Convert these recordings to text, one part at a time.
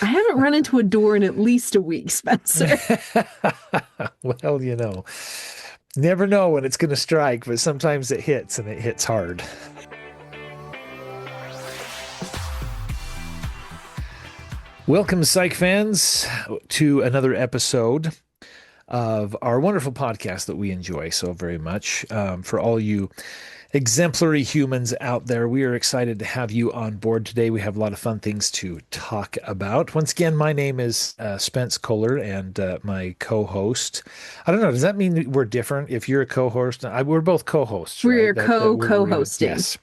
I haven't run into a door in at least a week, Spencer. Well, never know when it's going to strike, but sometimes it hits and it hits hard. Welcome, Psych fans, to another episode of our wonderful podcast that we enjoy so very much. For all you exemplary humans out there, we are excited to have you on board today. We have a lot of fun things to talk about. Once again, my name is Spence Kohler, and my co-host. I don't know. Does that mean we're different? If you're a co-host, we're both co-hosts, right? We're co-hosting. Yes,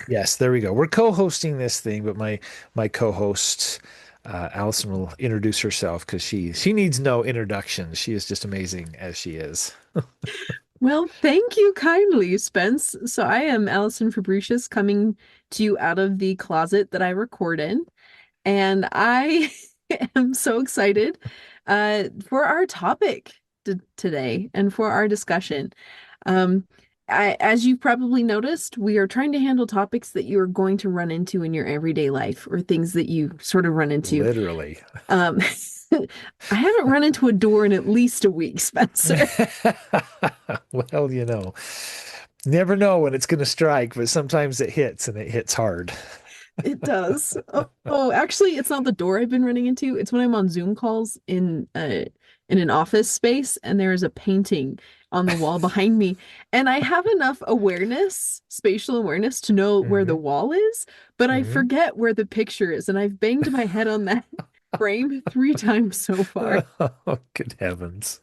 yes. There we go. We're co-hosting this thing, but my co-host. Allison will introduce herself because she needs no introduction. She is just amazing as she is. Well, thank you kindly, Spence. So I am Allison Fabricius coming to you out of the closet that I record in, and I am so excited for our topic today and for our discussion. Um, as you've probably noticed, we are trying to handle topics that you are going to run into in your everyday life or things that you sort of run into. Literally. Um, I haven't run into a door in at least a week, Spencer. Well, never know when it's going to strike, but sometimes it hits and it hits hard. It does. Actually, it's not the door I've been running into. It's when I'm on Zoom calls in an office space and there is a painting on the wall behind me. And I have enough awareness, spatial awareness to know where the Hmm. wall is, but I Hmm. forget where the picture is. And I've banged my head on that frame 3 times so far. Oh, good heavens.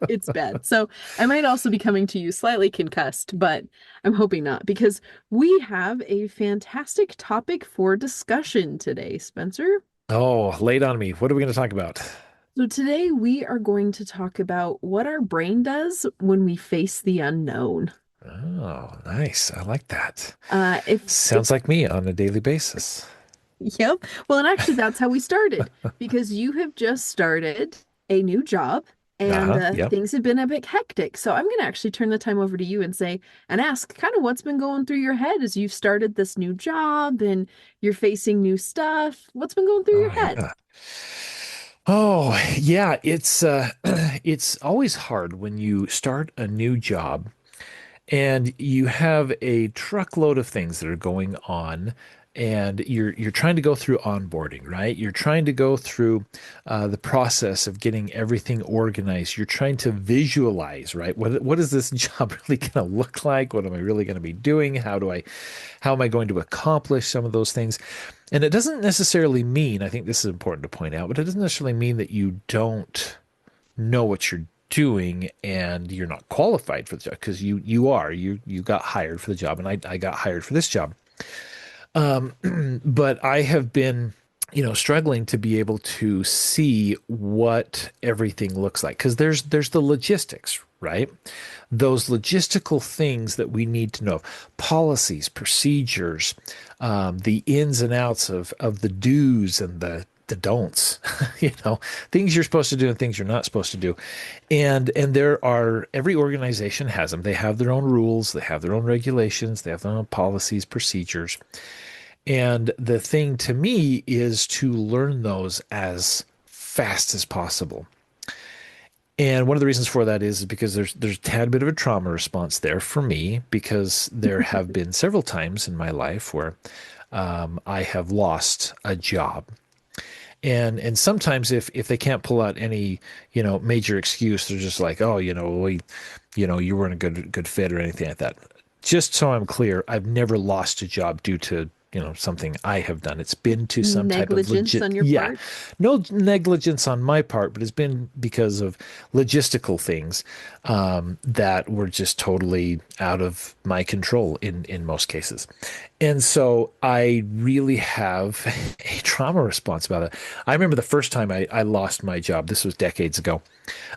It's bad. So I might also be coming to you slightly concussed, but I'm hoping not because we have a fantastic topic for discussion today, Spencer. Oh, late on me. What are we going to talk about? So today we are going to talk about what our brain does when we face the unknown. Oh, nice. I like that. If Sounds like me on a daily basis. Yep. Well, and actually that's how we started because you have just started a new job and Uh-huh. Yep. things have been a bit hectic. So I'm going to actually turn the time over to you and say and ask kind of what's been going through your head as you've started this new job and you're facing new stuff. What's been going through your Oh, head? yeah. Oh, yeah, it's it's always hard when you start a new job and you have a truckload of things that are going on and you're trying to go through onboarding, right? You're trying to go through the process of getting everything organized. You're trying to visualize, right? What is this job really going to look like? What am I really going to be doing? How am I going to accomplish some of those things? And it doesn't necessarily mean, I think this is important to point out, but it doesn't necessarily mean that you don't know what you're doing and you're not qualified for the job because you got hired for the job and I got hired for this job. But I have been, struggling to be able to see what everything looks like because there's the logistics, right? Those logistical things that we need to know, policies, procedures, the ins and outs of the do's and the don'ts, things you're supposed to do and things you're not supposed to do. And there are every organization has them. They have their own rules, they have their own regulations, they have their own policies, procedures. And the thing to me is to learn those as fast as possible. And one of the reasons for that is because there's a tad bit of a trauma response there for me because there have been several times in my life where I have lost a job. And sometimes if they can't pull out any, major excuse, they're just like, oh, you weren't a good fit or anything like that. Just so I'm clear, I've never lost a job due to something I have done. It's been to some type of Negligence legit, on your yeah, part? no negligence on my part, but it's been because of logistical things that were just totally out of my control in most cases. And so I really have a trauma response about it. I remember the first time I lost my job. This was decades ago.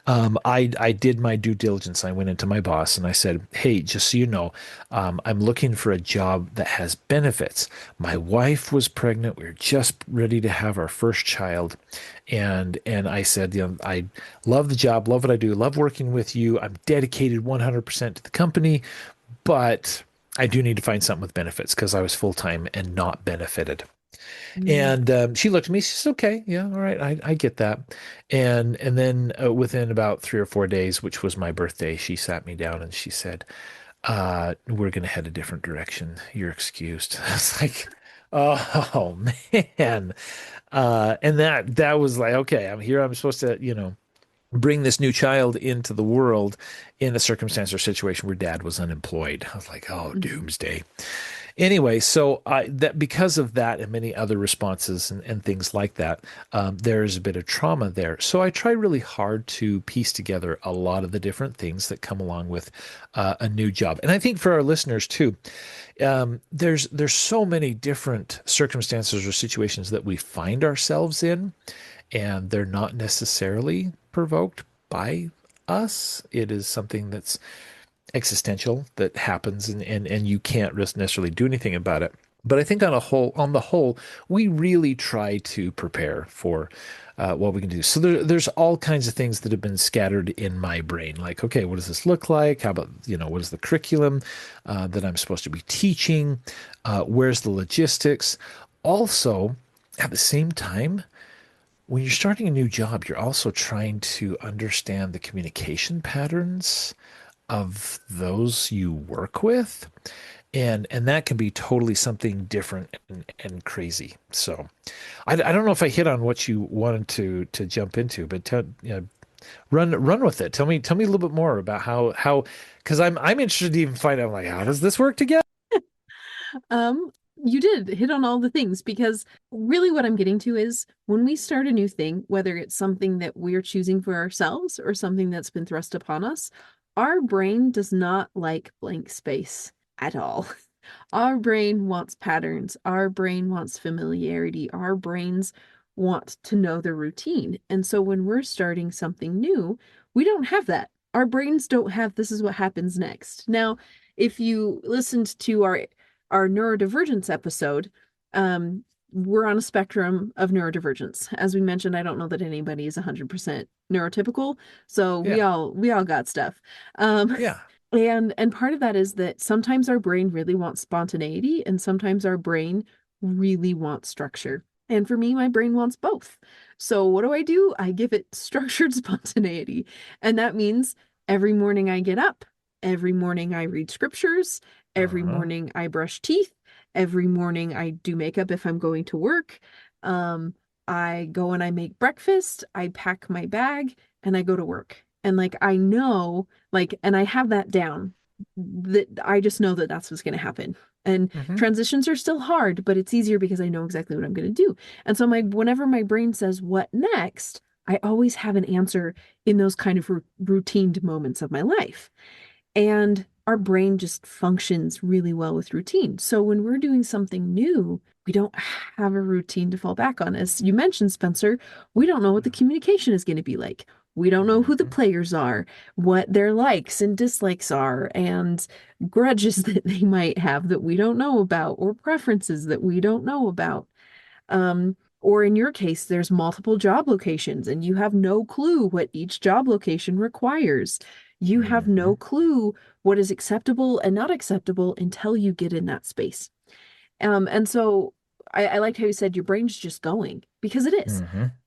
I did my due diligence. I went into my boss and I said, "Hey, just so you know, I'm looking for a job that has benefits. My wife was pregnant. We were just ready to have our first child, and I said, I love the job, love what I do, love working with you. I'm dedicated 100% to the company, but I do need to find something with benefits because I was full time and not benefited." Mm. And she looked at me. She said, "Okay, yeah, all right, I get that." And then within about 3 or 4 days, which was my birthday, she sat me down and she said, "We're gonna head a different direction. You're excused." I was like, "Oh man." And that was like, okay, I'm here. I'm supposed to, bring this new child into the world in a circumstance or situation where dad was unemployed. I was like, oh, Mhm. doomsday. Anyway, so that because of that and many other responses and things like that, there's a bit of trauma there. So I try really hard to piece together a lot of the different things that come along with a new job. And I think for our listeners too, there's so many different circumstances or situations that we find ourselves in, and they're not necessarily provoked by us. It is something that's existential that happens, and you can't necessarily do anything about it. But I think on the whole, we really try to prepare for what we can do. So there's all kinds of things that have been scattered in my brain. Like, okay, what does this look like? How about, what is the curriculum that I'm supposed to be teaching? Where's the logistics? Also, at the same time, when you're starting a new job, you're also trying to understand the communication patterns of those you work with, and that can be totally something different and crazy. So I don't know if I hit on what you wanted to jump into, but run with it. Tell me a little bit more about how because I'm interested to even find out, like, how does this work together? Um, you did hit on all the things because really what I'm getting to is when we start a new thing, whether it's something that we're choosing for ourselves or something that's been thrust upon us, our brain does not like blank space at all. Our brain wants patterns. Our brain wants familiarity. Our brains want to know the routine. And so when we're starting something new, we don't have that. Our brains don't have this is what happens next. Now, if you listened to our neurodivergence episode, we're on a spectrum of neurodivergence. As we mentioned, I don't know that anybody is 100% neurotypical, so we Yeah, all we all got stuff. Um, yeah. and part of that is that sometimes our brain really wants spontaneity, and sometimes our brain really wants structure. And for me, my brain wants both. So what do? I give it structured spontaneity. And that means every morning I get up, every morning I read scriptures, every Uh-huh. morning I brush teeth, every morning I do makeup if I'm going to work. Um, I go and I make breakfast, I pack my bag, and I go to work. And like I know like, and I have that down. That I just know that that's what's going to happen. And Hmm. transitions are still hard, but it's easier because I know exactly what I'm going to do. And so whenever my brain says what next, I always have an answer in those kind of routined moments of my life. And our brain just functions really well with routine. So when we're doing something new, we don't have a routine to fall back on. As you mentioned, Spencer, we don't know what the communication is going to be like. We don't know who the Hmm. players are, what their likes and dislikes are, and grudges that they might have that we don't know about, or preferences that we don't know about. Or in your case, there's multiple job locations and you have no clue what each job location requires. You have no Hmm. clue what is acceptable and not acceptable until you get in that space. And so I liked how you said your brain's just going because it is.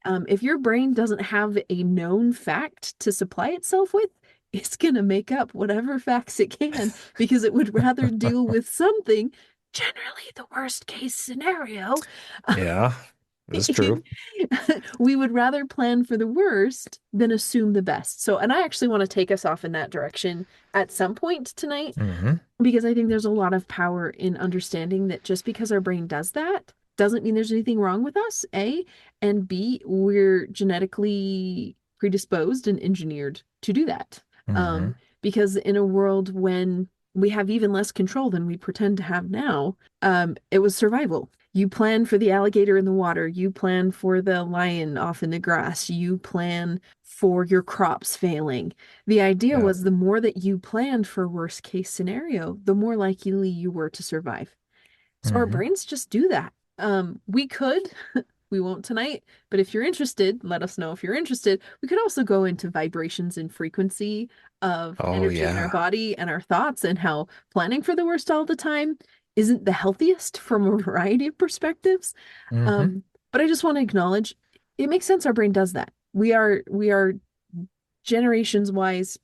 Hmm. If your brain doesn't have a known fact to supply itself with, it's going to make up whatever facts it can because it would rather deal with something, generally the worst case scenario. Yeah, that's true. We would rather plan for the worst than assume the best. So, and I actually want to take us off in that direction at some point tonight Hmm. because I think there's a lot of power in understanding that just because our brain does that doesn't mean there's anything wrong with us, A, and B, we're genetically predisposed and engineered to do that. Hmm. Because in a world when we have even less control than we pretend to have now, it was survival. You plan for the alligator in the water, you plan for the lion off in the grass, you plan for your crops failing. The idea Yeah. was the more that you planned for worst case scenario, the more likely you were to survive. So our Hmm. brains just do that. We could, we won't tonight, but if you're interested, let us know if you're interested. We could also go into vibrations and frequency of Oh energy in our yeah. body and our thoughts and how planning for the worst all the time isn't the healthiest from a variety of perspectives. Hmm. But I just want to acknowledge it makes sense our brain does that. We are generations wise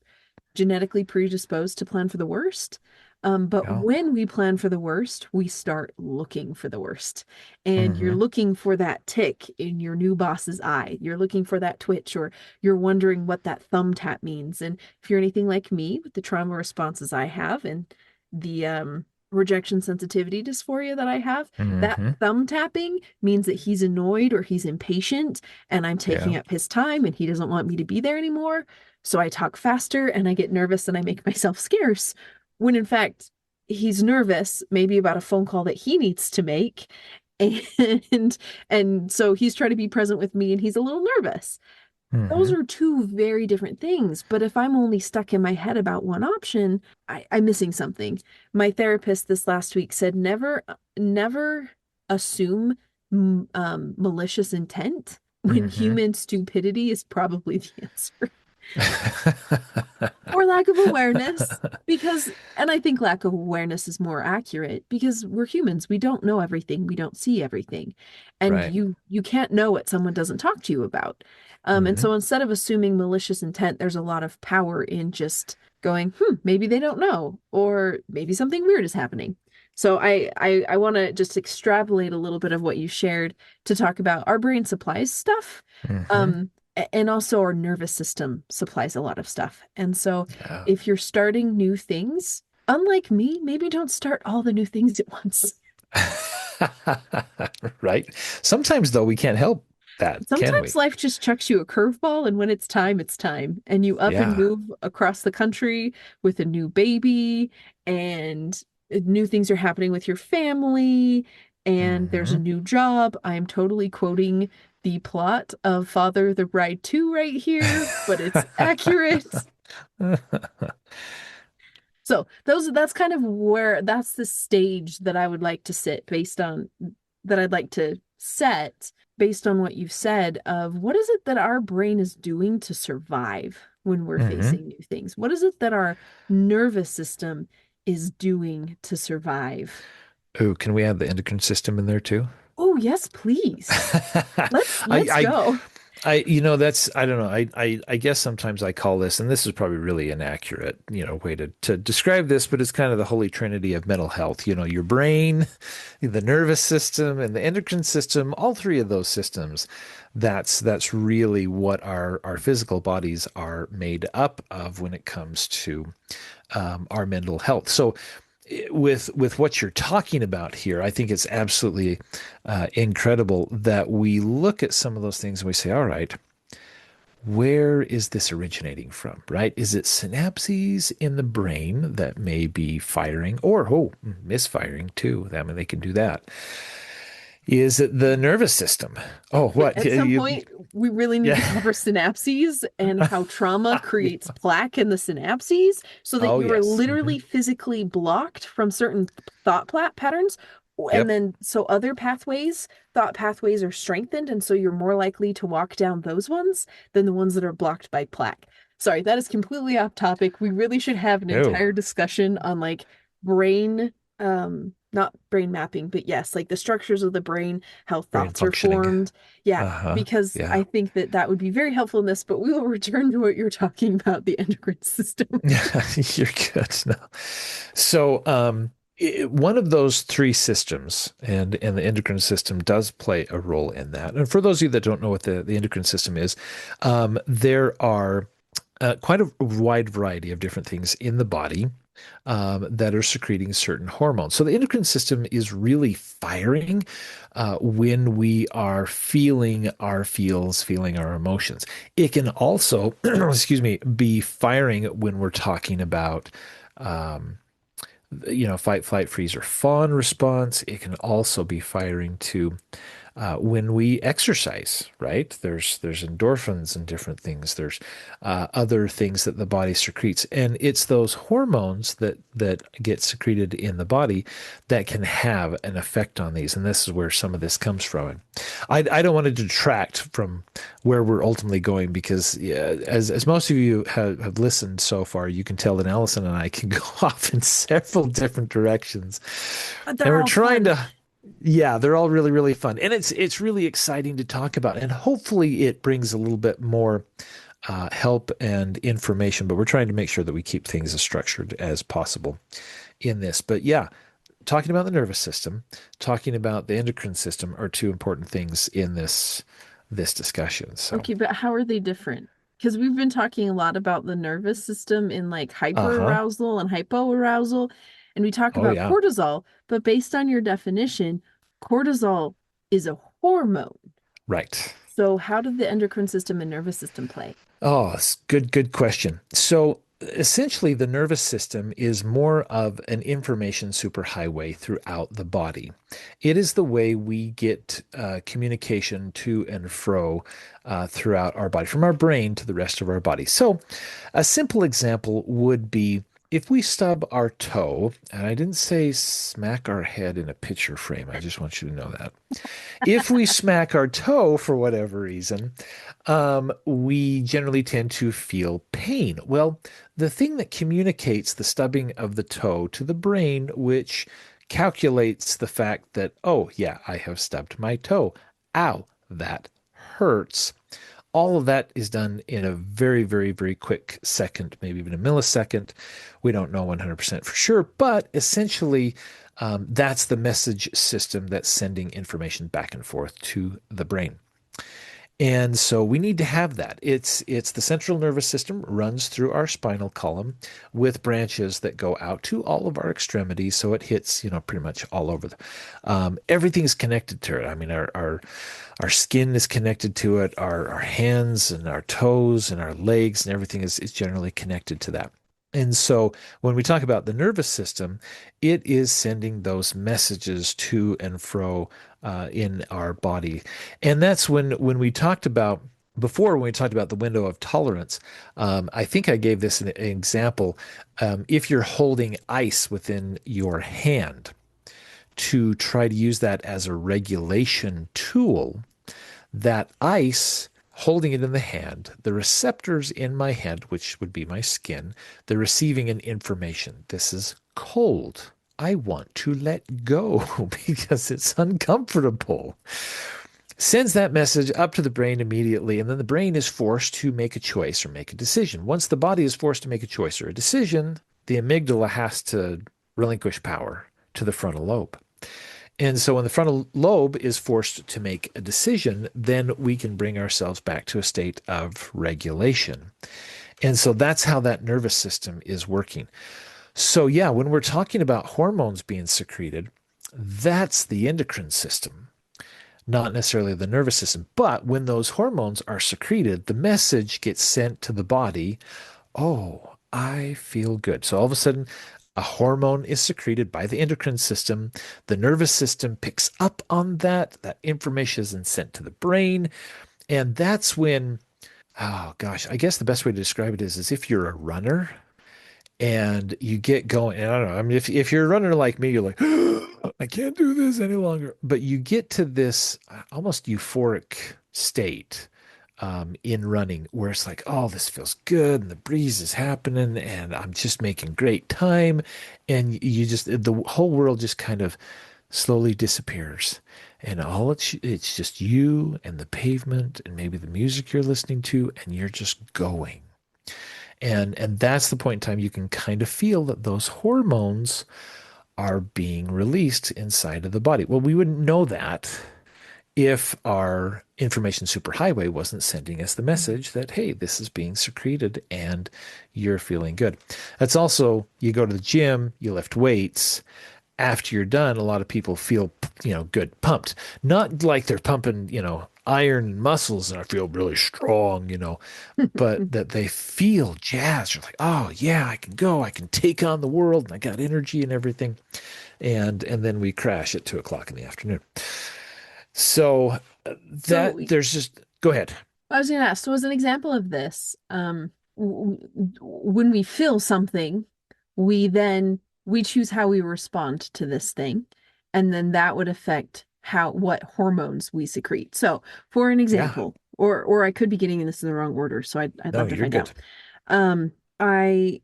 genetically predisposed to plan for the worst. But Yeah. when we plan for the worst, we start looking for the worst. And you're Hmm. looking for that tick in your new boss's eye. You're looking for that twitch, or you're wondering what that thumb tap means. And if you're anything like me with the trauma responses I have and the rejection sensitivity dysphoria that I have, that Hmm. thumb tapping means that he's annoyed or he's impatient and I'm taking Yeah. up his time and he doesn't want me to be there anymore. So I talk faster and I get nervous and I make myself scarce. When in fact, he's nervous, maybe about a phone call that he needs to make. And and so he's trying to be present with me and he's a little nervous. Those Hmm. are two very different things. But if I'm only stuck in my head about one option, I'm missing something. My therapist this last week said never assume malicious intent when Hmm. human stupidity is probably the answer. Or lack of awareness because and I think lack of awareness is more accurate because we're humans, we don't know everything, we don't see everything, and Right. you can't know what someone doesn't talk to you about. And Hmm. so instead of assuming malicious intent, there's a lot of power in just going, maybe they don't know, or maybe something weird is happening. So I want to just extrapolate a little bit of what you shared to talk about our brain supplies stuff. Hmm. Um, and also our nervous system supplies a lot of stuff. And so Yeah. if you're starting new things, unlike me, maybe don't start all the new things at once. Right. Sometimes, though, we can't help that, can Sometimes we? life just chucks you a curveball, and when it's time, it's time. And you up and Yeah. move across the country with a new baby, and new things are happening with your family, and there's a Hmm. new job. I am totally quoting the plot of Father the Bride 2 right here, but it's accurate. So that's kind of where that's the stage that I would like to sit based on that I'd like to set based on what you've said of what is it that our brain is doing to survive when we're Hmm. facing new things? What is it that our nervous system is doing to survive? Oh, can we add the endocrine system in there too? Oh, yes, please. I, Let's I, go. that's, I don't know. I guess sometimes I call this, and this is probably really inaccurate, way to describe this, but it's kind of the holy trinity of mental health. Your brain, the nervous system, and the endocrine system, all three of those systems. That's really what our physical bodies are made up of when it comes to our mental health. So with what you're talking about here, I think it's absolutely incredible that we look at some of those things and we say, all right, where is this originating from, right? Is it synapses in the brain that may be firing or, misfiring too? I mean, they can do that. Is it the nervous system? Oh, what? At some point, we really need to Yeah. cover synapses and how trauma creates Yeah. plaque in the synapses so that Oh, you are yes. Hmm. literally physically blocked from certain patterns. And Yep. then, so other thought pathways are strengthened. And so you're more likely to walk down those ones than the ones that are blocked by plaque. Sorry, that is completely off topic. We really should have an No, entire discussion on like brain, not brain mapping, but yes, like the structures of the brain, how brain thoughts are functioning. formed. Yeah, Uh-huh. because I Yeah. think that that would be very helpful in this, but we will return to what you're talking about, the endocrine system. You're good. No. So, one of those three systems, and the endocrine system does play a role in that. And for those of you that don't know what the endocrine system is, there are quite a wide variety of different things in the body that are secreting certain hormones. So the endocrine system is really firing when we are feeling our feels, feeling our emotions. It can also, excuse me, be firing when we're talking about um, fight, flight, freeze, or fawn response. It can also be firing to when we exercise, right? There's endorphins and different things. There's other things that the body secretes, and it's those hormones that get secreted in the body that can have an effect on these. And this is where some of this comes from. And I don't want to detract from where we're ultimately going because yeah, as most of you have listened so far, you can tell that Allison and I can go off in several different directions. But And they're we're all trying fun. to yeah, they're all really, really fun. And it's really exciting to talk about. And hopefully it brings a little bit more help and information, but we're trying to make sure that we keep things as structured as possible in this. But yeah, talking about the nervous system, talking about the endocrine system are two important things in this discussion. So, Okay, but how are they different? Because we've been talking a lot about the nervous system in like uh-huh. hyperarousal and hypoarousal, and we talk Oh about yeah. cortisol, but based on your definition, cortisol is a hormone. Right. So how do the endocrine system and nervous system play? Oh, it's good question. So essentially, the nervous system is more of an information superhighway throughout the body. It is the way we get communication to and fro throughout our body, from our brain to the rest of our body. So a simple example would be if we stub our toe, and I didn't say smack our head in a picture frame, I just want you to know that. If we smack our toe for whatever reason, we generally tend to feel pain. Well, the thing that communicates the stubbing of the toe to the brain, which calculates the fact that, oh, yeah, I have stubbed my toe. Ow, that hurts. All of that is done in a very, very, very quick second, maybe even a millisecond. We don't know 100% for sure, but essentially, that's the message system that's sending information back and forth to the brain. And so we need to have that. It's the central nervous system runs through our spinal column with branches that go out to all of our extremities. So it hits, pretty much all over. Everything's connected to it. I mean, our skin is connected to it. Our hands and our toes and our legs and everything is generally connected to that. And so when we talk about the nervous system, it is sending those messages to and fro in our body. And that's when we talked about before, when we talked about the window of tolerance, I think I gave this an example. If you're holding ice within your hand to try to use that as a regulation tool, that ice, holding it in the hand, the receptors in my hand, which would be my skin, they're receiving an information. This is cold. I want to let go because it's uncomfortable. Sends that message up to the brain immediately, and then the brain is forced to make a choice or make a decision. Once the body is forced to make a choice or a decision, the amygdala has to relinquish power to the frontal lobe. And so when the frontal lobe is forced to make a decision, then we can bring ourselves back to a state of regulation. And so that's how that nervous system is working. So, yeah, when we're talking about hormones being secreted, that's the endocrine system, not necessarily the nervous system. But when those hormones are secreted, the message gets sent to the body, oh, I feel good. So all of a sudden, a hormone is secreted by the endocrine system. The nervous system picks up on that. That information is then sent to the brain. And that's when, oh gosh, I guess the best way to describe it is if you're a runner and you get going, and I don't know, I mean, if you're a runner like me, you're like, I can't do this any longer. But you get to this almost euphoric state in running where it's like, oh, this feels good, and the breeze is happening, and I'm just making great time. And you just, the whole world just kind of slowly disappears. And all it's just you and the pavement and maybe the music you're listening to, and you're just going. And that's the point in time you can kind of feel that those hormones are being released inside of the body. Well, we wouldn't know that if our information superhighway wasn't sending us the message that, hey, this is being secreted and you're feeling good. That's also, you go to the gym, you lift weights. After you're done, a lot of people feel, good, pumped. Not like they're pumping, iron muscles and I feel really strong, but that they feel jazzed. They're like, oh yeah, I can go, I can take on the world, and I got energy and everything. And then we crash at 2 o'clock in the afternoon. So So that there's just go ahead. I was going to ask, so as an example of this, when we feel something, we choose how we respond to this thing, and then that would affect how what hormones we secrete. So, for an Yeah. example, or I could be getting this in the wrong order, so I'd No, love to you're find out. good. I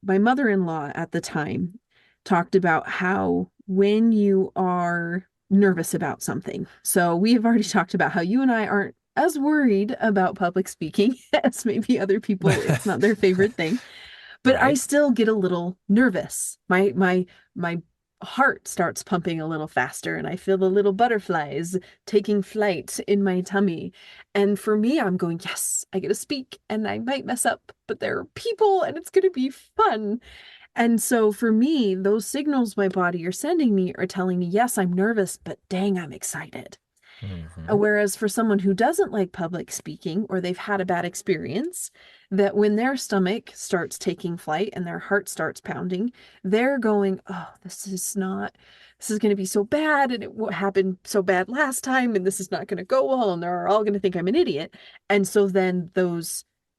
my mother-in-law at the time talked about how when you are nervous about something. So we have already talked about how you and I aren't as worried about public speaking as maybe other people. It's not their favorite thing, but I Right. still get a little nervous. My heart starts pumping a little faster and I feel the little butterflies taking flight in my tummy. And for me, I'm going, yes, I get to speak and I might mess up, but there are people and it's going to be fun. And so for me, those signals my body are sending me are telling me, yes, I'm nervous, but dang, I'm excited. Hmm. Whereas for someone who doesn't like public speaking or they've had a bad experience, that when their stomach starts taking flight and their heart starts pounding, they're going, oh, this is going to be so bad. And it happened so bad last time. And this is not going to go well. And they're all going to think I'm an idiot. And so then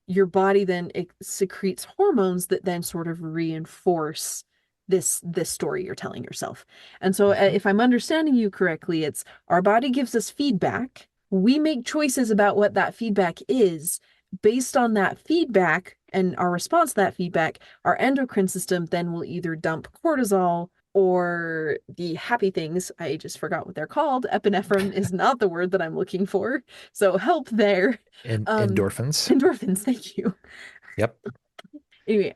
your body then it secretes hormones that then sort of reinforce this story you're telling yourself. And so Hmm. if I'm understanding you correctly, it's our body gives us feedback. We make choices about what that feedback is. Based on that feedback and our response to that feedback, our endocrine system then will either dump cortisol or the happy things. I just forgot what they're called. Epinephrine is not the word that I'm looking for. So help there. And Um, endorphins. Endorphins, thank you. Yep. Anyway,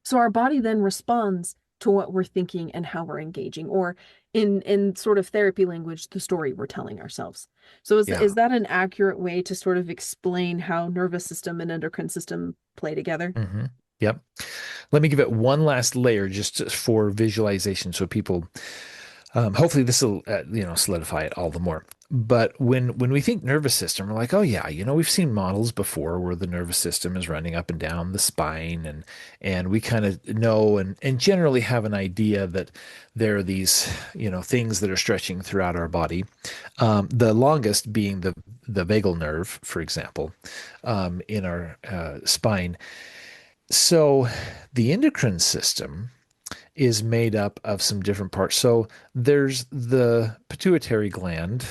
so our body then responds to what we're thinking and how we're engaging, or in sort of therapy language, the story we're telling ourselves. So Yeah. is that an accurate way to sort of explain how nervous system and endocrine system play together? Hmm. Yep. Let me give it one last layer just for visualization so people hopefully this will solidify it all the more. But when we think nervous system, we're like, oh yeah, we've seen models before where the nervous system is running up and down the spine, and we kind of know and generally have an idea that there are these things that are stretching throughout our body. The longest being the vagal nerve, for example, in our spine. So the endocrine system is made up of some different parts. So there's the pituitary gland,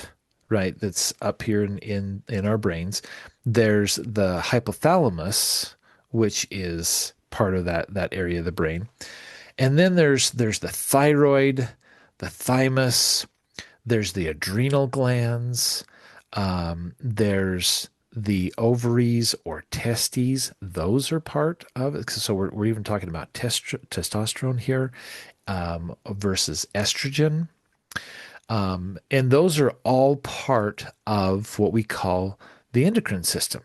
right, that's up here in our brains. There's the hypothalamus, which is part of that area of the brain. And then there's the thyroid, the thymus, there's the adrenal glands, there's the ovaries or testes. Those are part of it. So we're even talking about testosterone here versus estrogen. And those are all part of what we call the endocrine system.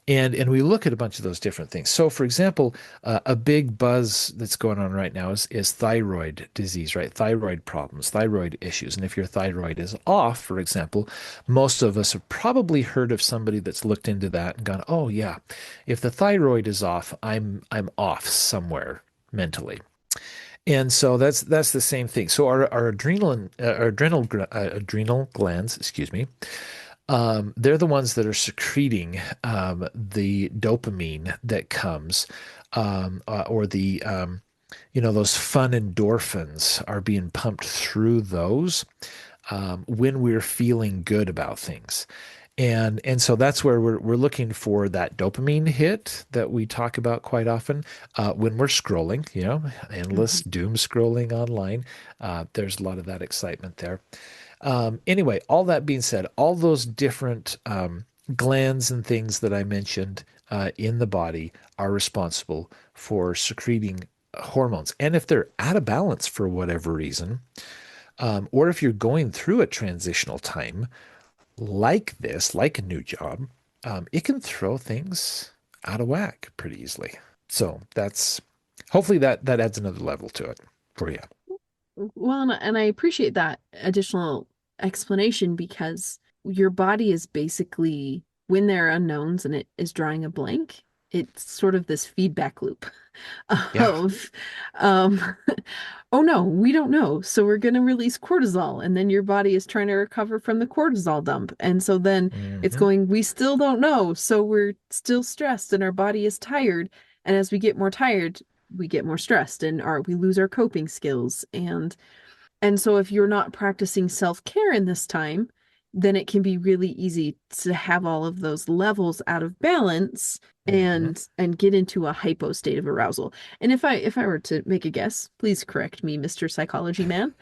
And we look at a bunch of those different things. So, for example, a big buzz that's going on right now is thyroid disease, right? Thyroid problems, thyroid issues. And if your thyroid is off, for example, most of us have probably heard of somebody that's looked into that and gone, "Oh yeah, if the thyroid is off, I'm off somewhere mentally." And so that's the same thing. So our adrenal glands, excuse me, they're the ones that are secreting the dopamine that comes, or those fun endorphins are being pumped through those when we're feeling good about things. And so that's where we're looking for that dopamine hit that we talk about quite often when we're scrolling, endless Mhm. doom scrolling online. There's a lot of that excitement there. Anyway, all that being said, all those different glands and things that I mentioned in the body are responsible for secreting hormones. And if they're out of balance for whatever reason, or if you're going through a transitional time like this, like a new job, it can throw things out of whack pretty easily. So that's hopefully that adds another level to it for you. Well, and I appreciate that additional explanation because your body is basically, when there are unknowns and it is drawing a blank, it's sort of this feedback loop Yeah. of, um, oh no, we don't know. So we're going to release cortisol. And then your body is trying to recover from the cortisol dump. And so then it's Hmm. going, we still don't know. So we're still stressed and our body is tired. And as we get more tired, we get more stressed and we lose our coping skills. And so if you're not practicing self-care in this time, then it can be really easy to have all of those levels out of balance Hmm. and get into a hypo state of arousal. And if I were to make a guess, please correct me, Mr. Psychology Man.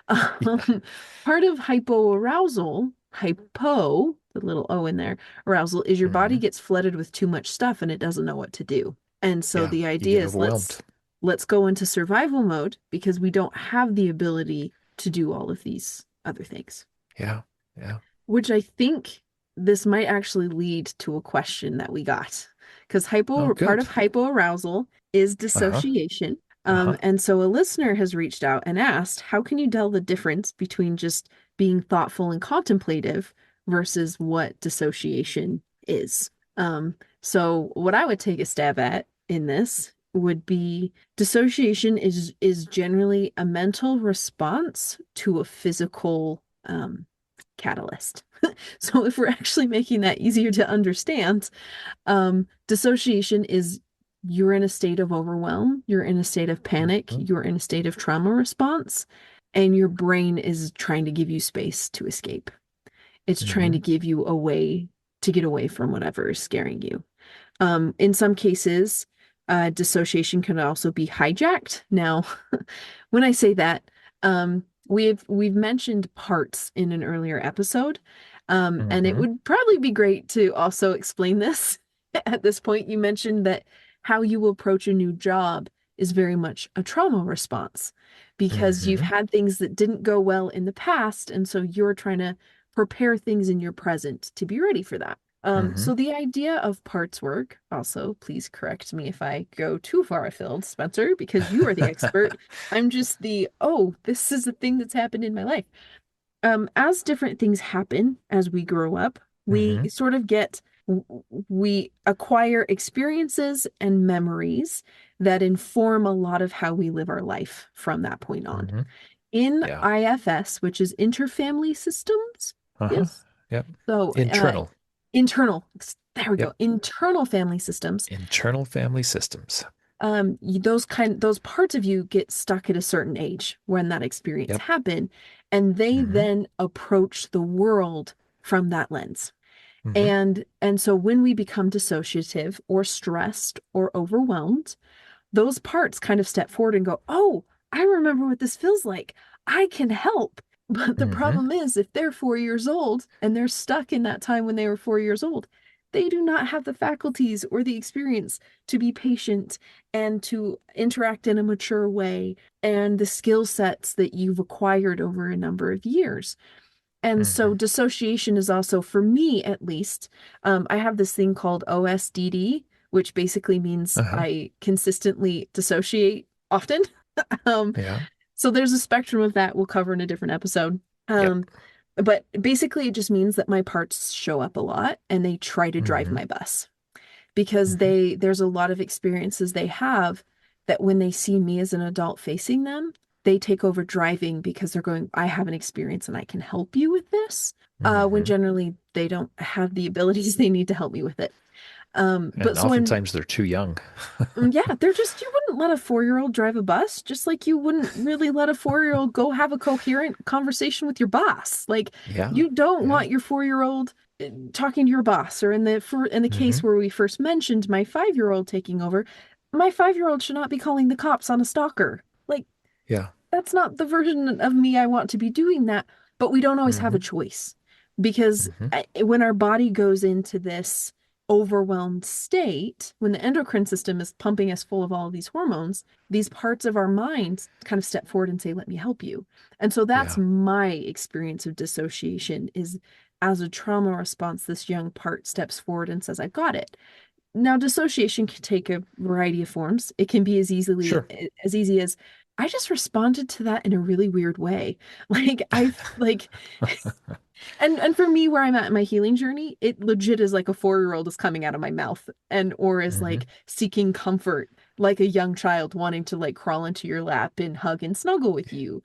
Um, part of hypoarousal, hypo, the little O in there, arousal is your body Hmm. gets flooded with too much stuff and it doesn't know what to do. And so Yeah, the you idea get is overwhelmed. let's go into survival mode because we don't have the ability to do all of these other things. Yeah, yeah. Which I think this might actually lead to a question that we got. Because Oh, part good. of hypoarousal is Uh-huh. dissociation. Uh-huh. And so a listener has reached out and asked, how can you tell the difference between just being thoughtful and contemplative versus what dissociation is? So what I would take a stab at in this would be dissociation is generally a mental response to a physical catalyst. So if we're actually making that easier to understand, dissociation is you're in a state of overwhelm, you're in a state of panic, Mhm. you're in a state of trauma response, and your brain is trying to give you space to escape. It's trying to Hmm. give you a way to get away from whatever is scaring you. In some cases, dissociation can also be hijacked. Now, when I say that, we've mentioned parts in an earlier episode, and it Hmm. would probably be great to also explain this at this point. You mentioned that how you approach a new job is very much a trauma response because you've Hmm. had things that didn't go well in the past, and so you're trying to prepare things in your present to be ready for that. Hmm. So the idea of parts work, also, please correct me if I go too far afield, Spencer, because you are the expert. I'm just oh, this is the thing that's happened in my life. As different things happen as we grow up, we Hmm. sort of we acquire experiences and memories that inform a lot of how we live our life from that point on. Hmm. In Yeah. IFS, which is interfamily systems, Uh-huh. yes. Yep. So, Internal. internal, there we Yep. go, internal family systems, Internal family systems. those parts of you get stuck at a certain age when that experience Yep. happened, and they Hmm. then approach the world from that lens. Hmm. And so when we become dissociative or stressed or overwhelmed, those parts kind of step forward and go, "Oh, I remember what this feels like. I can help." But the Hmm. problem is, if they're 4 years old and they're stuck in that time when they were 4 years old, they do not have the faculties or the experience to be patient and to interact in a mature way and the skill sets that you've acquired over a number of years. And so Hmm. dissociation is also, for me at least, I have this thing called OSDD, which basically means Uh-huh. I consistently dissociate often. Um, Yeah. so there's a spectrum of that we'll cover in a different episode. Yep. But basically it just means that my parts show up a lot and they try to drive Hmm. my bus because Hmm. there's a lot of experiences they have that when they see me as an adult facing them, they take over driving because they're going, I have an experience and I can help you with this. When Hmm. generally they don't have the abilities they need to help me with it. But And so when oftentimes they're too young. yeah, they're just, you wouldn't let a 4 year old drive a bus, just like you wouldn't really let a 4 year old go have a coherent conversation with your boss. Like, Yeah. you don't Yeah. want your 4 year old talking to your boss, or in the Hmm. case where we first mentioned my 5 year old taking over, my 5 year old should not be calling the cops on a stalker. Like, Yeah. that's not the version of me I want to be doing that, but we don't always have a Hmm. choice because Hmm. when our body goes into this overwhelmed state, when the endocrine system is pumping us full of all of these hormones, these parts of our mind kind of step forward and say, "Let me help you." And so that's Yeah. my experience of dissociation is as a trauma response, this young part steps forward and says, "I got it." Now, dissociation can take a variety of forms. It can be Sure. as easy as I just responded to that in a really weird way. Like and for me where I'm at in my healing journey, it legit is like a 4 year old is coming out of my mouth and or is Hmm. like seeking comfort, like a young child wanting to like crawl into your lap and hug and snuggle with you,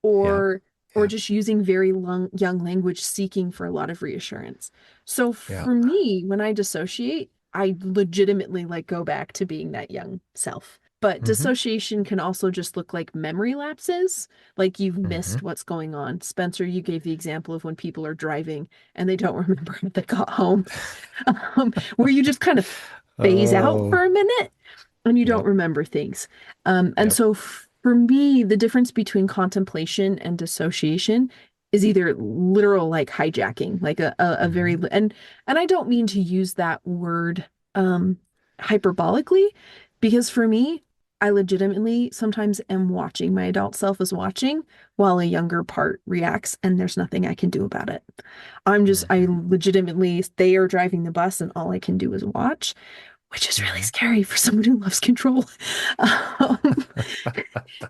Yeah. or Yeah. just using very young language seeking for a lot of reassurance. So Yeah. for me, when I dissociate, I legitimately like go back to being that young self. But Hmm. dissociation can also just look like memory lapses, like you've Hmm. missed what's going on. Spencer, you gave the example of when people are driving and they don't remember how they got home, where you just kind of phase out Oh, for a minute and you don't yep, remember things. And yep. so for me, the difference between contemplation and dissociation is either literal like hijacking, like a very Hmm. and I don't mean to use that word um hyperbolically, because for me, I legitimately sometimes am watching my adult self is watching while a younger part reacts, and there's nothing I can do about it. I Hmm. legitimately, they are driving the bus, and all I can do is watch, which is really Hmm. scary for someone who loves control. Um,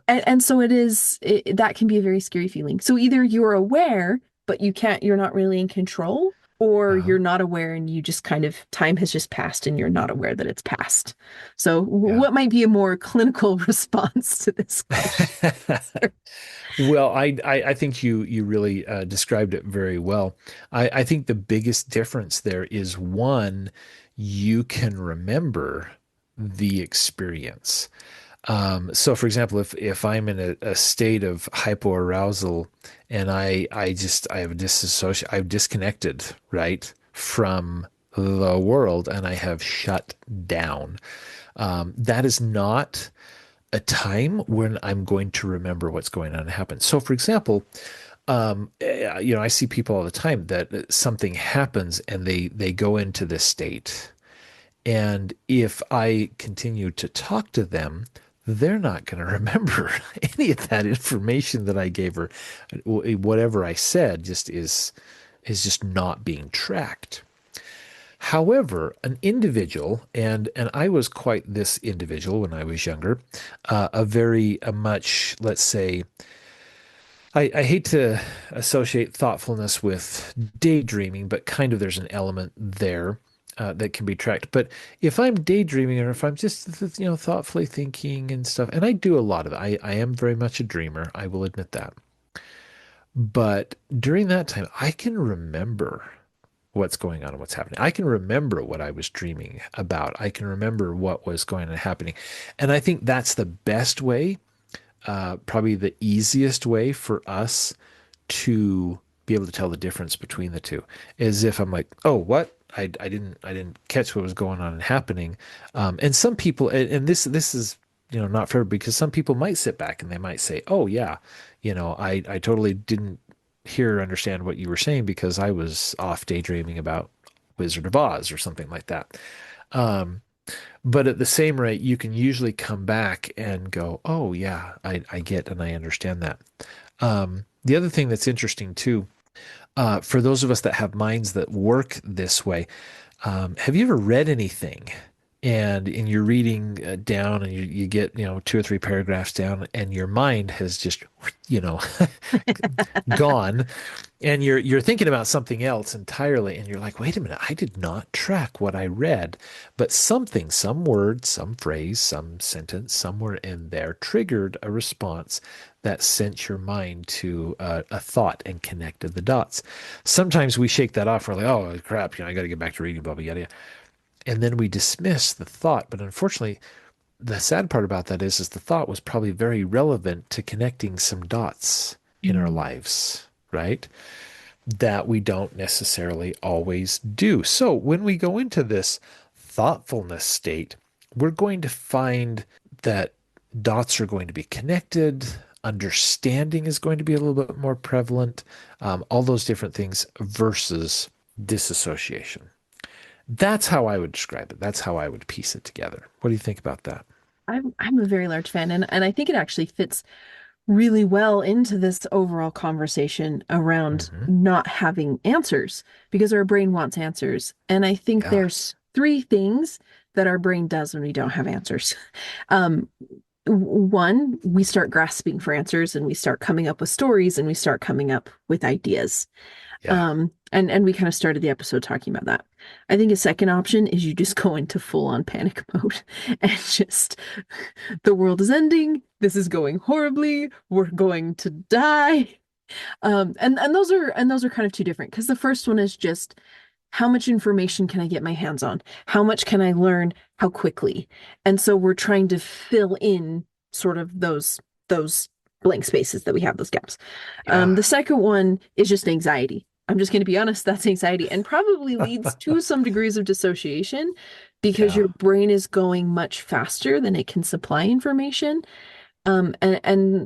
and so that can be a very scary feeling. So either you're aware, but you're not really in control, or Uh-huh. you're not aware and you just kind of, time has just passed and you're not aware that it's passed. So Yeah. what might be a more clinical response to this question? Well, I think you really described it very well. I think the biggest difference there is one, you can remember the experience. So for example, if I'm in a state of hypoarousal and I have I've disconnected, right, from the world and I have shut down. That is not a time when I'm going to remember what's going on and happen. So for example, I see people all the time that something happens and they go into this state. And if I continue to talk to them, they're not going to remember any of that information that I gave her. Whatever I said is just not being tracked. However, an individual, and I was quite this individual when I was younger, a much, let's say, I hate to associate thoughtfulness with daydreaming, but kind of there's an element there that can be tracked. But if I'm daydreaming or if I'm just, thoughtfully thinking and stuff, and I do a lot of it, I am very much a dreamer, I will admit that. But during that time, I can remember what's going on and what's happening. I can remember what I was dreaming about. I can remember what was going on and happening. And I think that's the best way, probably the easiest way for us to be able to tell the difference between the two is if I'm like, oh, what? I didn't catch what was going on and happening. And some people, and this is, not fair because some people might sit back and they might say, oh yeah, I totally didn't hear or understand what you were saying because I was off daydreaming about Wizard of Oz or something like that. Um, but at the same rate, you can usually come back and go, oh yeah, I get and I understand that. The other thing that's interesting too, for those of us that have minds that work this way, have you ever read anything and you're reading down and you get, two or three paragraphs down and your mind has just, you know, gone and you're thinking about something else entirely and you're like, wait a minute, I did not track what I read, but something, some word, some phrase, some sentence somewhere in there triggered a response that sent your mind to a thought and connected the dots. Sometimes we shake that off, we're like, oh crap, I got to get back to reading, blah blah yada, and then we dismiss the thought. But unfortunately, the sad part about that is the thought was probably very relevant to connecting some dots in our Mm. lives, right? That we don't necessarily always do. So when we go into this thoughtfulness state, we're going to find that dots are going to be connected. Understanding is going to be a little bit more prevalent, all those different things versus disassociation. That's how I would describe it. That's how I would piece it together. What do you think about that? I'm a very large fan, and I think it actually fits really well into this overall conversation around Hmm. not having answers, because our brain wants answers. And I think Yeah. there's three things that our brain does when we don't have answers. Um, One, we start grasping for answers and we start coming up with stories and we start coming up with ideas. Yeah. And we kind of started the episode talking about that. I think a second option is you just go into full on panic mode and just the world is ending. This is going horribly. We're going to die. And those are kind of two different, because the first one is just how much information can I get my hands on? How much can I learn? How quickly? And so we're trying to fill in sort of those blank spaces that we have, those gaps. Yeah. The second one is just anxiety. I'm just going to be honest, that's anxiety and probably leads to some degrees of dissociation because Yeah. your brain is going much faster than it can supply information. And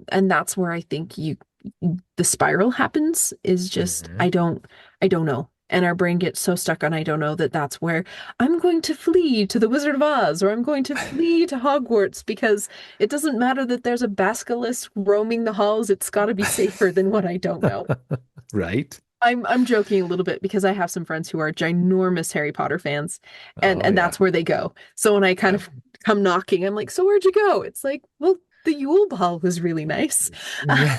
that's where I think the spiral happens is just Hmm. I don't know. And our brain gets so stuck on I don't know that that's where I'm going to flee to the Wizard of Oz or I'm going to flee to Hogwarts because it doesn't matter that there's a basilisk roaming the halls. It's got to be safer than what I don't know. Right? I'm joking a little bit because I have some friends who are ginormous Harry Potter fans Oh, and yeah. that's where they go. So when I kind Yep. of come knocking, I'm like, "So where'd you go?" It's like, "Well, the Yule Ball was really nice." Yeah.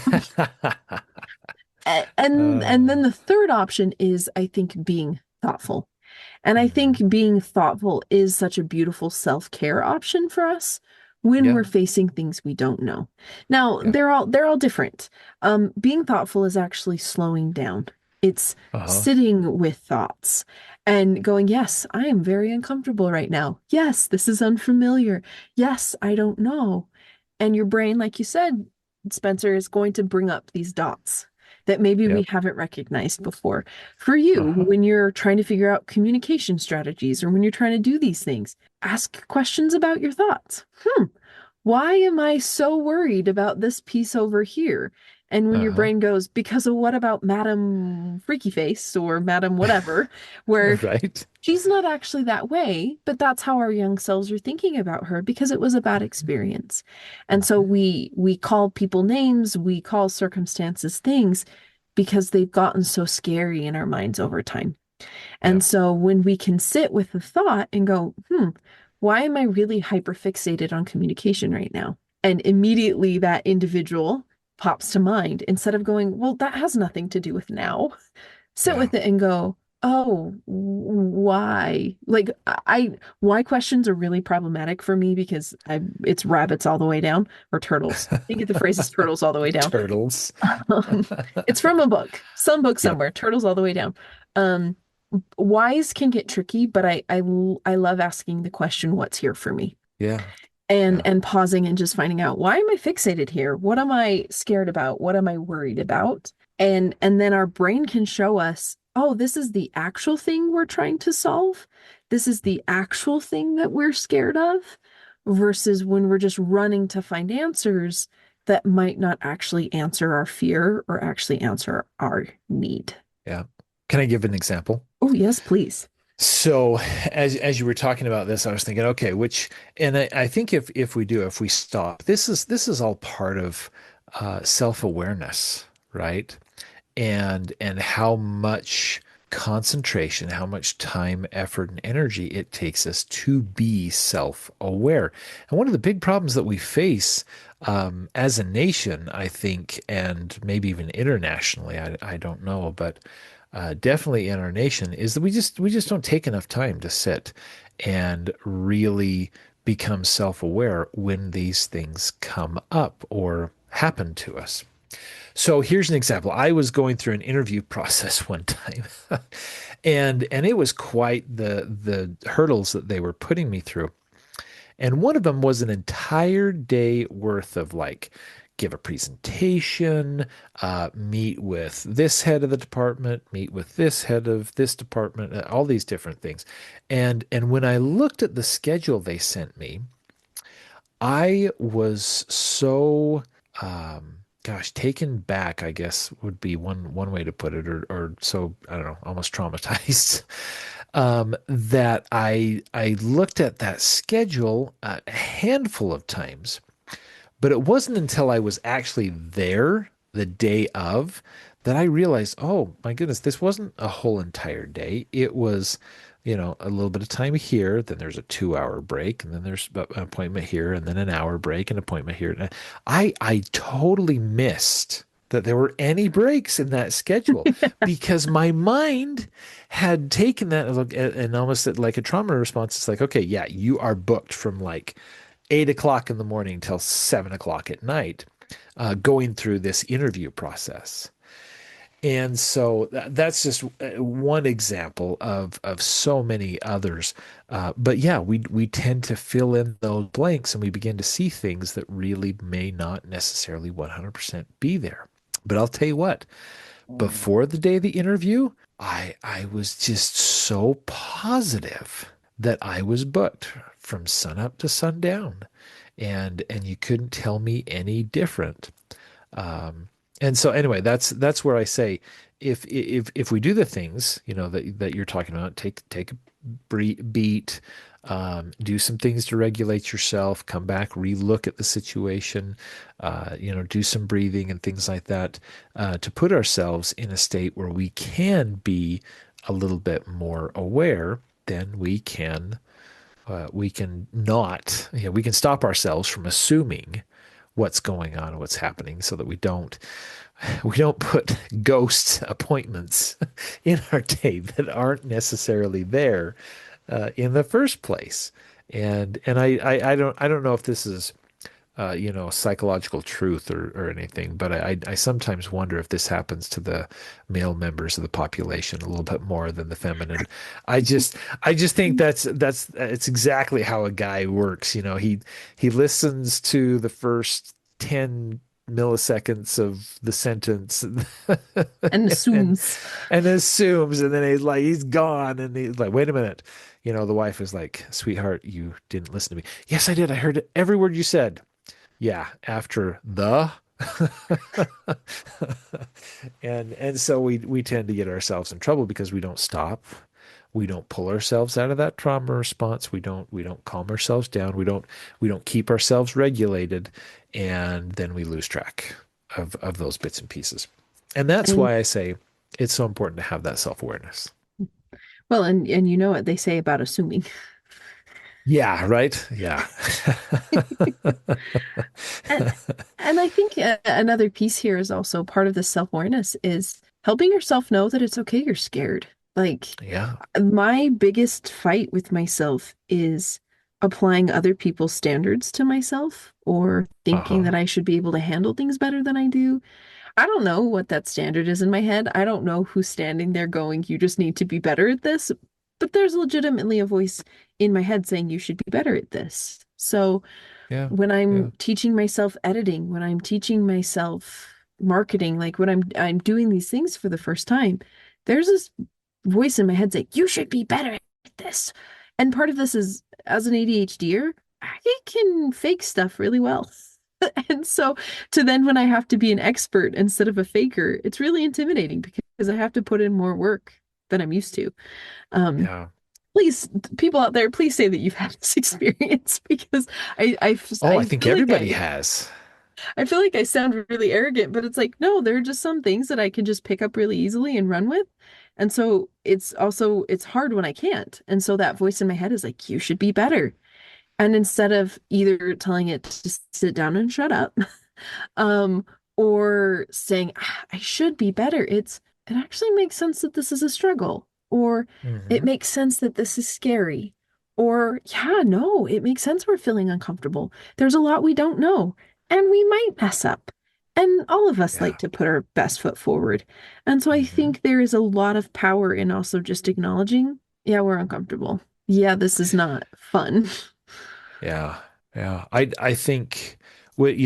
And then Uh, the third option is I think being thoughtful. And I mhm. think being thoughtful is such a beautiful self-care option for us when Yeah. we're facing things we don't know. Now, Yeah. they're all different. Being thoughtful is actually slowing down. It's Uh-huh. sitting with thoughts and going, yes, I am very uncomfortable right now. Yes, this is unfamiliar. Yes, I don't know. And your brain, like you said, Spencer, is going to bring up these dots that maybe we Yep. haven't recognized before. For you, Uh-huh. when you're trying to figure out communication strategies or when you're trying to do these things, ask questions about your thoughts. Why am I so worried about this piece over here? And when your Uh-huh. brain goes, because of what about Madam Freaky Face or Madam whatever, where Right. she's not actually that way, but that's how our young selves are thinking about her because it was a bad experience. And so Mhm. we call people names, we call circumstances things because they've gotten so scary in our minds over time. And Yep. so when we can sit with the thought and go, why am I really hyperfixated on communication right now? And immediately that individual pops to mind instead of going, well, that has nothing to do with now. Sit Yeah. with it and go, oh, why? Like why questions are really problematic for me because it's rabbits all the way down or turtles. I think the phrase is turtles all the way down. Turtles. Um, it's from a book, some book Yep. somewhere, turtles all the way down. Um, whys can get tricky, but I love asking the question, what's here for me? Yeah. And Yeah. pausing and just finding out why am I fixated here? What am I scared about? What am I worried about? And then our brain can show us, oh, this is the actual thing we're trying to solve. This is the actual thing that we're scared of, versus when we're just running to find answers that might not actually answer our fear or actually answer our need. Yeah. Can I give an example? Oh, yes, please. So as you were talking about this, I was thinking, okay, and I think if we stop, this is all part of self-awareness, right? And how much concentration, how much time, effort, and energy it takes us to be self-aware. And one of the big problems that we face as a nation, I think, and maybe even internationally, I don't know, but definitely in our nation, is that we just don't take enough time to sit and really become self-aware when these things come up or happen to us. So here's an example. I was going through an interview process one time, and it was quite the hurdles that they were putting me through. And one of them was an entire day worth of like give a presentation, meet with this head of the department, meet with this head of this department, all these different things. And when I looked at the schedule they sent me, I was so gosh, taken back, I guess would be one way to put it, or so, I don't know, almost traumatized. That I looked at that schedule a handful of times, but it wasn't until I was actually there the day of that I realized, oh my goodness, this wasn't a whole entire day. It was, a little bit of time here, then there's a 2 hour break, and then there's an appointment here, and then an hour break, an appointment here. And I totally missed that there were any breaks in that schedule because my mind had taken that and almost like a trauma response. It's like, okay, yeah, you are booked from like 8 o'clock in the morning till 7 o'clock at night, going through this interview process. And so that's just one example of so many others. But yeah, we tend to fill in those blanks and we begin to see things that really may not necessarily 100% be there. But I'll tell you what, before the day of the interview, I was just so positive that I was booked from sunup to sundown, and you couldn't tell me any different. Um, and so anyway, that's where I say if we do the things, that you're talking about, take a beat, do some things to regulate yourself, come back, relook at the situation, do some breathing and things like that, to put ourselves in a state where we can be a little bit more aware, then we can not, we can stop ourselves from assuming what's going on and what's happening so that we don't put ghost appointments in our day that aren't necessarily there in the first place. And I don't know if this is psychological truth or anything, but I sometimes wonder if this happens to the male members of the population a little bit more than the feminine. I just think that's it's exactly how a guy works. He listens to the first 10 milliseconds of the sentence And and assumes. and assumes, and then he's gone, and he's like, wait a minute. The wife is like, sweetheart, you didn't listen to me. Yes, I did. I heard every word you said. Yeah, after the and so we tend to get ourselves in trouble because we don't stop. We don't pull ourselves out of that trauma response. We don't calm ourselves down. We don't keep ourselves regulated, and then we lose track of those bits and pieces. And that's And why I say it's so important to have that self-awareness. well, and you know what they say about assuming. Yeah, right? Yeah. And and I think another piece here is also part of the self-awareness is helping yourself know that it's okay you're scared. Like Yeah. my biggest fight with myself is applying other people's standards to myself or thinking Uh-huh. that I should be able to handle things better than I do. I don't know what that standard is in my head. I don't know who's standing there going, you just need to be better at this. But there's legitimately a voice in my head saying you should be better at this. So Yeah. when Yeah. I'm teaching myself editing, when I'm teaching myself marketing, like when I'm doing these things for the first time, there's this voice in my head saying, you should be better at this. And part of this is as an ADHDer, I can fake stuff really well. And so to then when I have to be an expert instead of a faker, it's really intimidating because I have to put in more work than I'm used to. Um, Yeah. please, people out there, please say that you've had this experience because Oh, I I think feel like everybody has. I feel like I sound really arrogant, but it's like, no, there are just some things that I can just pick up really easily and run with. And so it's hard when I can't. And so that voice in my head is like, you should be better. And instead of either telling it to just sit down and shut up, um, or saying, I should be better, it actually makes sense that this is a struggle, or it Hmm. makes sense that this is scary, or yeah, no, it makes sense we're feeling uncomfortable. There's a lot we don't know, and we might mess up. And all of us like Yeah. to put our best foot forward. And so I Hmm. think there is a lot of power in also just acknowledging, yeah, we're uncomfortable. Yeah, this is not fun. Yeah. Yeah. I think when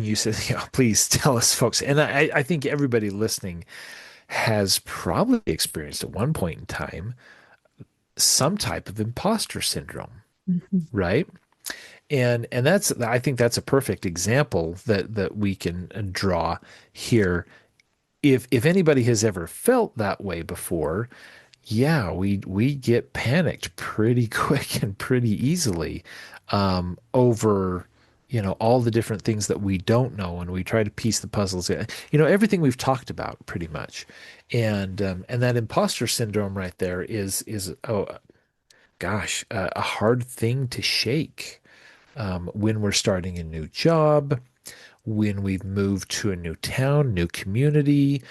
you said, please tell us, folks, and I think everybody listening has probably experienced at one point in time some type of imposter syndrome, Mhm. right? And I think that's a perfect example that we can draw here. If anybody has ever felt that way before, yeah, we get panicked pretty quick and pretty easily over all the different things that we don't know, and we try to piece the puzzles in. Everything we've talked about pretty much, and that imposter syndrome right there is oh gosh, a hard thing to shake when we're starting a new job, when we've moved to a new town, new community,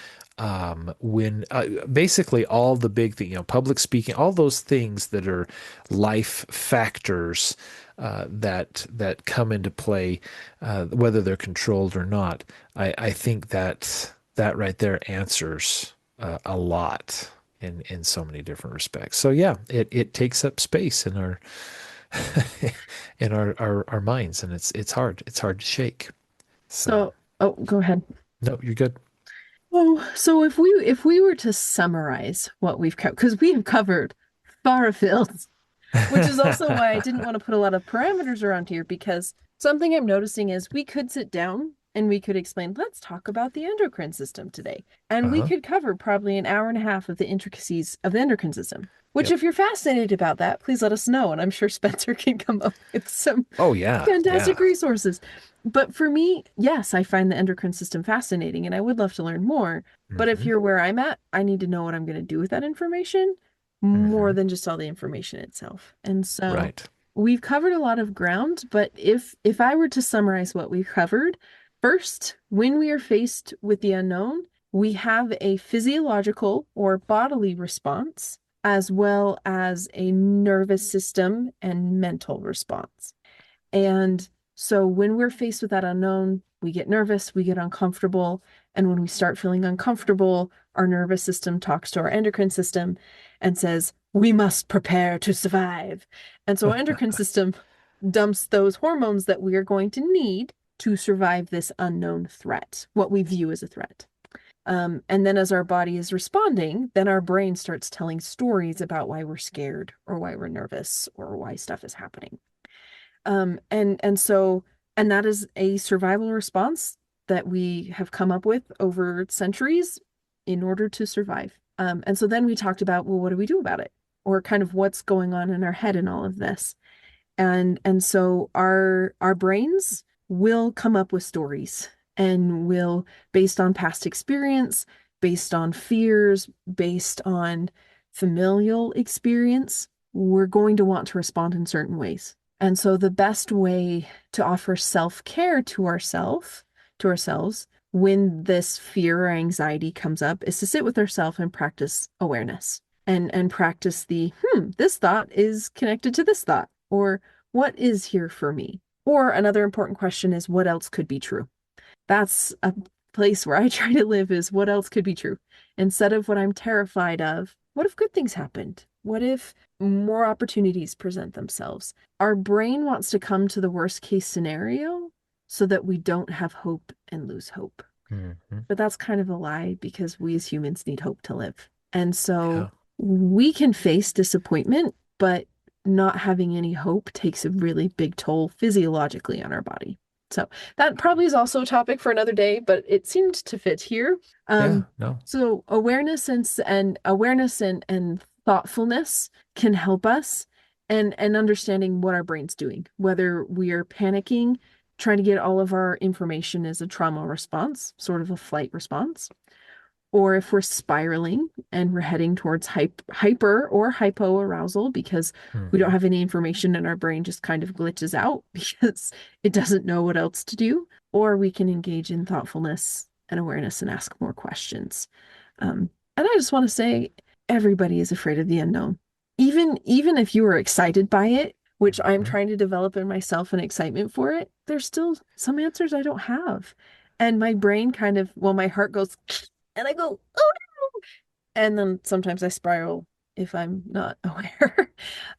when basically all the big thing, public speaking, all those things that are life factors that come into play, whether they're controlled or not. I think that that right there answers a lot in so many different respects. So yeah, it takes up space in our in our minds, and it's hard to shake. So So, oh, go ahead. no, you're good. Oh, so if we were to summarize what we've covered, because we have covered far afield, which is also why I didn't want to put a lot of parameters around here, because something I'm noticing is we could sit down and we could explain, let's talk about the endocrine system today. And we Uh-huh. could cover probably an hour and a half of the intricacies of the endocrine system, which Yep. if you're fascinated about that, please let us know. And I'm sure Spencer can come up with some Oh yeah, yeah. fantastic resources. But for me, yes, I find the endocrine system fascinating and I would love to learn more. But if Hmm. you're where I'm at, I need to know what I'm going to do with that information more Hmm. than just all the information itself. And so Right. we've covered a lot of ground, but if I were to summarize what we've covered, first, when we are faced with the unknown, we have a physiological or bodily response as well as a nervous system and mental response. And so when we're faced with that unknown, we get nervous, we get uncomfortable. And when we start feeling uncomfortable, our nervous system talks to our endocrine system and says, we must prepare to survive. And so our endocrine system dumps those hormones that we are going to need to survive this unknown threat, what we view as a threat. And then as our body is responding, then our brain starts telling stories about why we're scared or why we're nervous or why stuff is happening. And that is a survival response that we have come up with over centuries in order to survive. And so then we talked about, well, what do we do about it? Or kind of what's going on in our head in all of this. And so our brains will come up with stories and will, based on past experience, based on fears, based on familial experience, we're going to want to respond in certain ways. And so the best way to offer self-care to ourselves, when this fear or anxiety comes up is to sit with ourselves and practice awareness and practice the, this thought is connected to this thought, or what is here for me? Or another important question is, what else could be true? That's a place where I try to live, is what else could be true? Instead of what I'm terrified of, what if good things happened? What if more opportunities present themselves? Our brain wants to come to the worst case scenario so that we don't have hope and lose hope. Hmm. But that's kind of a lie because we as humans need hope to live. And Yeah. so we can face disappointment, but not having any hope takes a really big toll physiologically on our body. So that probably is also a topic for another day, but it seemed to fit here. Yeah. Um, No. so awareness and thoughtfulness can help us and understanding what our brain's doing, whether we are panicking, trying to get all of our information as a trauma response, sort of a flight response, or if we're spiraling and we're heading towards hyper or hypo arousal because we don't Hmm. have any information and our brain just kind of glitches out because it doesn't know what else to do, or we can engage in thoughtfulness and awareness and ask more questions. And I just want to say everybody is afraid of the unknown. Even if you are excited by it, which I'm Hmm. trying to develop in myself an excitement for it, there's still some answers I don't have. And my brain kind of, well, my heart goes and I go, oh no. And then sometimes I spiral if I'm not aware.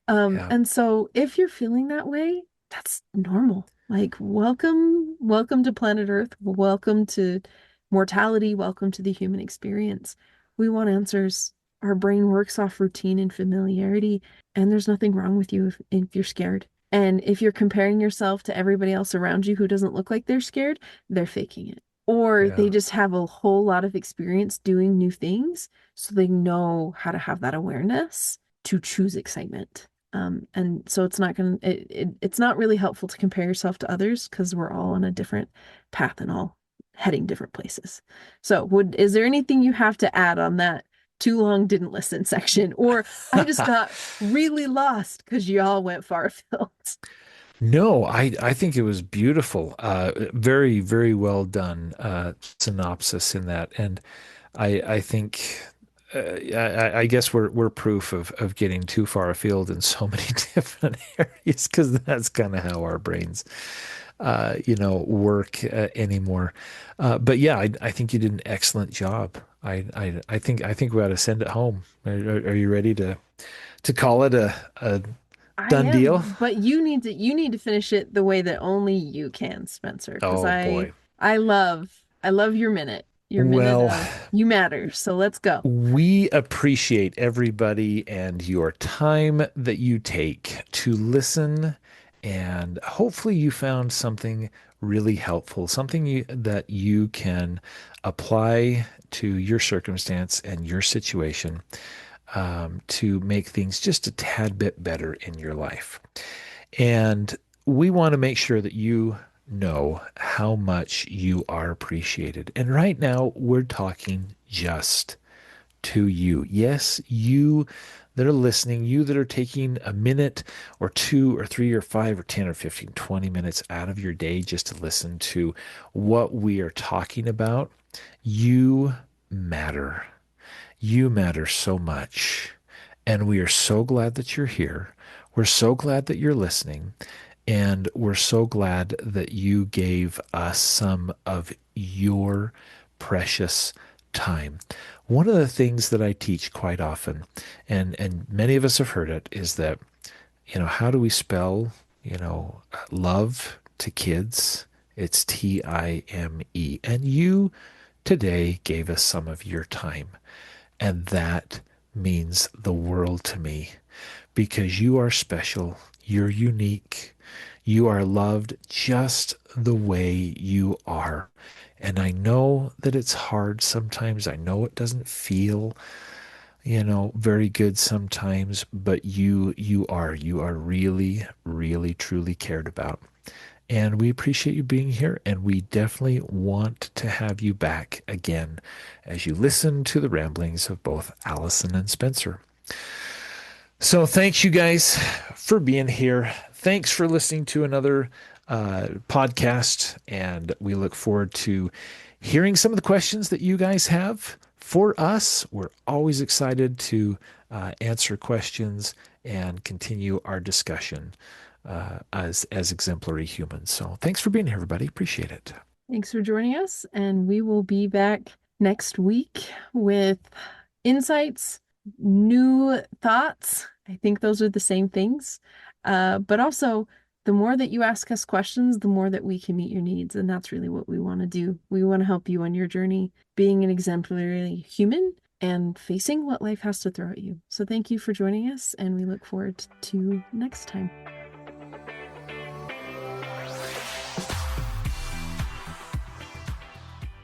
Yeah. And so if you're feeling that way, that's normal. Like, welcome to planet Earth. Welcome to mortality. Welcome to the human experience. We want answers. Our brain works off routine and familiarity, and there's nothing wrong with you if you're scared. And if you're comparing yourself to everybody else around you who doesn't look like they're scared, they're faking it. Or they Yeah. just have a whole lot of experience doing new things, so they know how to have that awareness to choose excitement. And so it's not really helpful to compare yourself to others because we're all on a different path and all heading different places. So is there anything you have to add on that too long didn't listen section? Or I just got really lost because you all went far afield. No, I think it was beautiful. Very, very well done synopsis in that. And I think I guess we're proof of getting too far afield in so many different areas because that's kind of how our brains, work anymore. But yeah, I think you did an excellent job. I think we ought to send it home. Are you ready to call it a I done deal? am, but you need to finish it the way that only you can, Spencer, because Oh I boy. I love I love your minute. Your minute Well, of you matter. So let's go. we appreciate everybody and your time that you take to listen, and hopefully you found something really helpful, something that you can apply to your circumstance and your situation, to make things just a tad bit better in your life. And we want to make sure that you know how much you are appreciated. And right now, we're talking just to you. Yes, you that are listening, you that are taking a minute or two or three or five or 10 or 15, 20 minutes out of your day just to listen to what we are talking about. You matter. You matter so much. And we are so glad that you're here. We're so glad that you're listening. And we're so glad that you gave us some of your precious time. One of the things that I teach quite often, and many of us have heard it, is that, how do we spell, love to kids? It's Time. And you today gave us some of your time. And that means the world to me because you are special. You're unique. You are loved just the way you are. And I know that it's hard sometimes. I know it doesn't feel, very good sometimes, but you are really, really, truly cared about. And we appreciate you being here, and we definitely want to have you back again as you listen to the ramblings of both Allison and Spencer. So, thanks you guys for being here. Thanks for listening to another podcast, and we look forward to hearing some of the questions that you guys have for us. We're always excited to answer questions and continue our discussion as exemplary humans. So thanks for being here, everybody. Appreciate it. Thanks for joining us, and we will be back next week with insights, new thoughts. I think those are the same things. But also, the more that you ask us questions, the more that we can meet your needs. And that's really what we want to do. We want to help you on your journey, being an exemplary human and facing what life has to throw at you. So thank you for joining us, and we look forward to next time.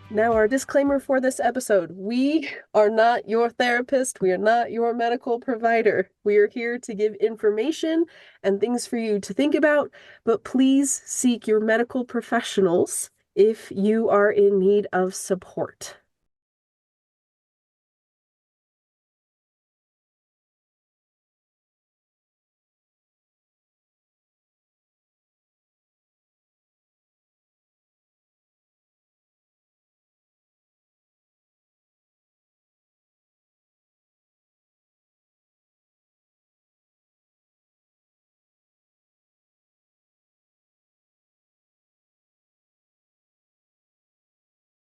Now, our disclaimer for this episode: we are not your therapist. We are not your medical provider. We are here to give information and things for you to think about, but please seek your medical professionals if you are in need of support.